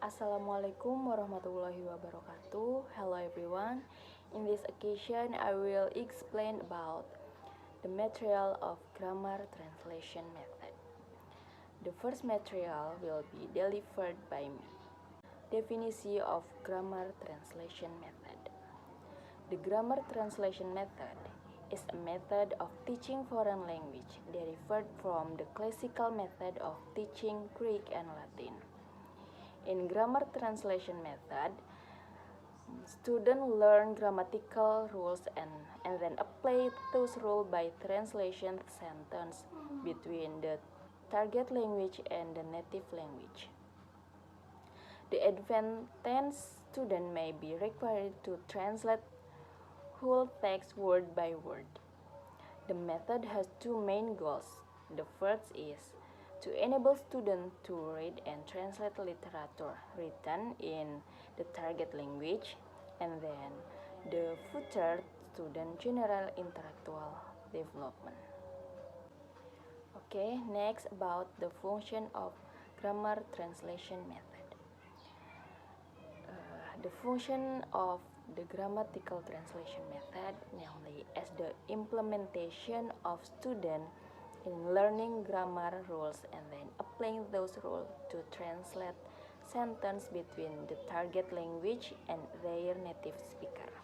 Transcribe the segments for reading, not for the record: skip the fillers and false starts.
Assalamualaikum warahmatullahi wabarakatuh. Hello everyone. In this occasion, I will explain about the material of grammar translation method. The first material will be delivered by me. Definition of grammar translation method. The grammar translation method is a method of teaching foreign language derived from the classical method of teaching Greek and Latin. In grammar translation method, students learn grammatical rules and then apply those rules by translation sentence between the target language and the native language. The advanced student may be required to translate whole text word by word. The method has two main goals. The first is to enable students to read and translate literature written in the target language, and then the future student general intellectual development. Okay, next about the function of grammar translation method. The function of the grammatical translation method, namely as the implementation of students in learning grammar rules and then applying those rules to translate sentence between the target language and their native speaker.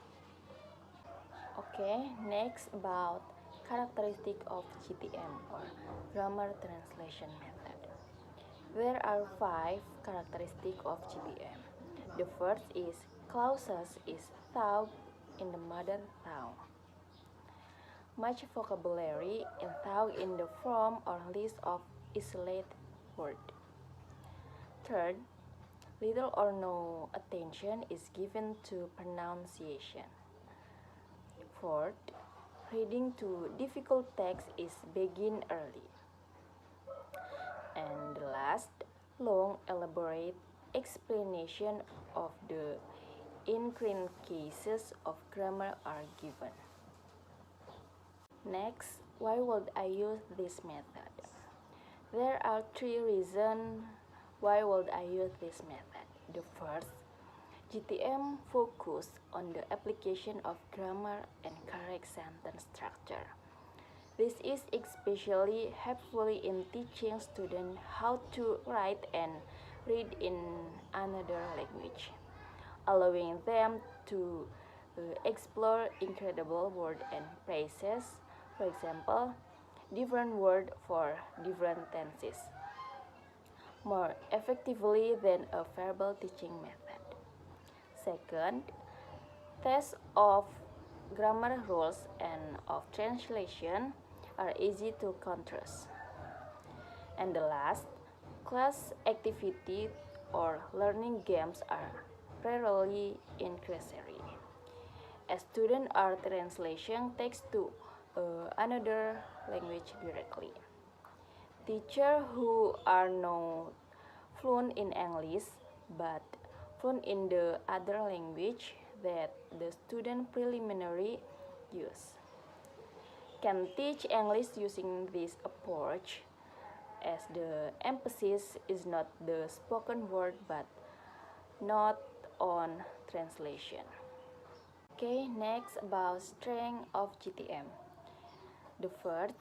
Okay, next about characteristic of GTM or grammar translation method. There are 5 characteristics of GTM. The first is clauses is taught in the mother tongue. Much vocabulary is taught in the form or list of isolated words. Third, little or no attention is given to pronunciation. Fourth, reading to difficult text is begin early. And the last, long elaborate explanation of the inherent cases of grammar are given. Next, why would I use this method? There are 3 reasons why would I use this method. The first, GTM focus on the application of grammar and correct sentence structure. This is especially helpful in teaching students how to write and read in another language, allowing them to explore incredible words and phrases, for example, different words for different tenses, more effectively than a verbal teaching method. Second, tests of grammar rules and of translation are easy to contrast. And the last, class activity or learning games are rarely necessary, as students are translation text to another language directly. Teachers who are not fluent in English but fluent in the other language that the student preliminary use can teach English using this approach, as the emphasis is not the spoken word but not on translation. Okay, next about strength of GTM. The first,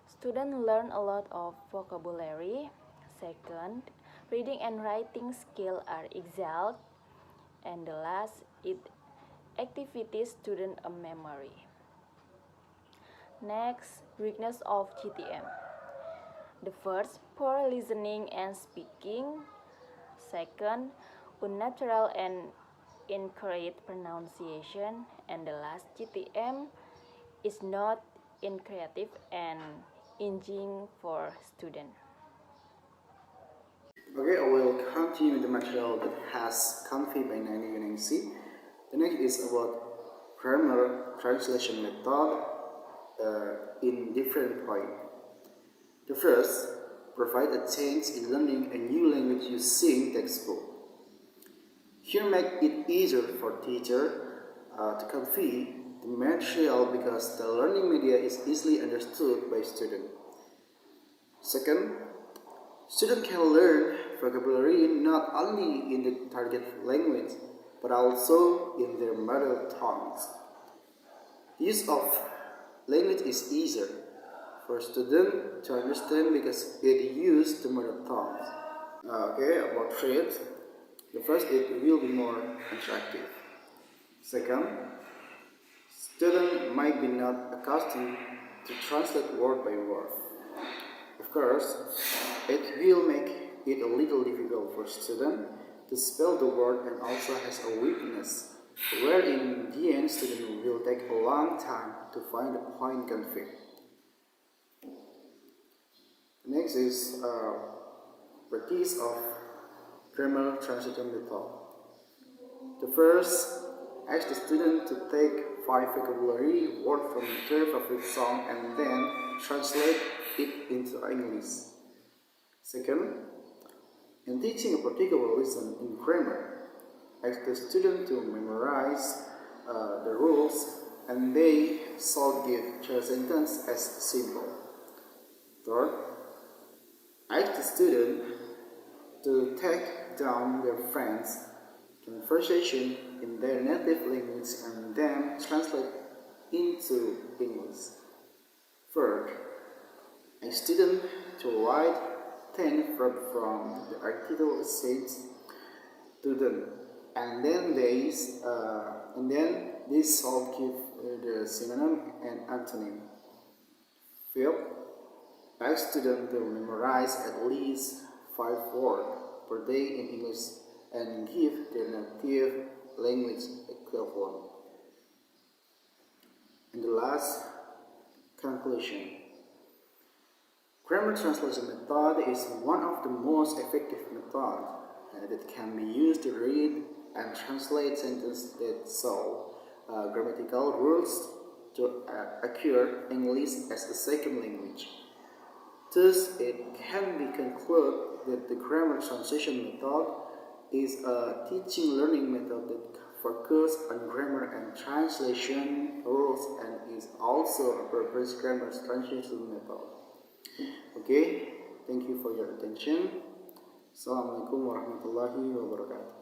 students learn a lot of vocabulary. Second, reading and writing skills are excelled. And the last, it activities student a memory. Next, weakness of GTM. The first, poor listening and speaking. Second, unnatural and incorrect pronunciation. And the last, GTM is not creative and engaging for students. Okay, I will continue with the material that has conveyed by Nani Yuningsi. The next is about grammar translation method in different points. The first, provide a change in learning a new language using textbook. Here make it easier for teacher to convey the material because the learning media is easily understood by students. Second, students can learn vocabulary not only in the target language, but also in their mother tongues. Use of language is easier for students to understand because it uses the mother tongue. Okay, about traits. The first, it will be more interactive. Second, student might be not accustomed to translate word by word. Of course, it will make it a little difficult for student to spell the word and also has a weakness, where in the end student will take a long time to find the point conveyed. Next is practice of grammar translation method. The first, ask the student to take 5 vocabulary words from their favorite song and then translate it into English. Second, in teaching a particular lesson in grammar, ask the student to memorize the rules and they shall give their sentence as simple. Third, ask the student to take down their friends' conversation in their native language and then translate into English. Fourth, a student to write 10 verbs from the article essays to them, and then this shall give the synonym and antonym. Fifth, ask student to memorize at least 5 words per day in English and give their native language equivalent. And the last, conclusion. Grammar translation method is one of the most effective methods that can be used to read and translate sentences that solve grammatical rules to acquire English as a second language. Thus, it can be concluded that the grammar translation method is a teaching learning method that focuses on grammar and translation rules and is also a purpose grammar translation method. Okay, thank you for your attention. Assalamualaikum warahmatullahi wabarakatuh.